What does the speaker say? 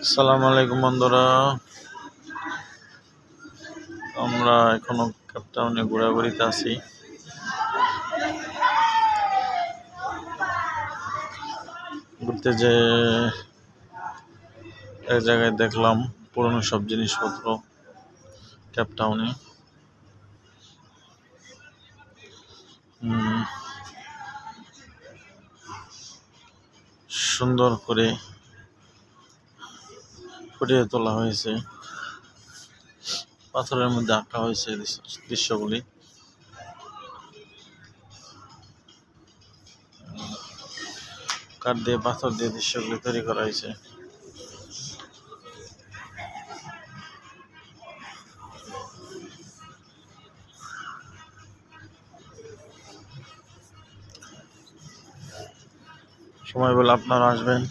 আসসালামু আলাইকুম বন্ধুরা, আমরা এখনো কেপটাউনে ঘোরাঘুরিতে আছি। ঘুরতে যে এক জায়গায় দেখলাম পুরনো সব জিনিসপত্র কেপটাউনে। সুন্দর করে ফুটিয়ে তোলা হয়েছে, পাথরের মধ্যে আঁকা হয়েছে দৃশ্যগুলি। কাঠ দিয়ে পাথর দিয়ে দৃশ্যগুলি তৈরি করা হয়েছে। সময় বলে আপনারা আসবেন।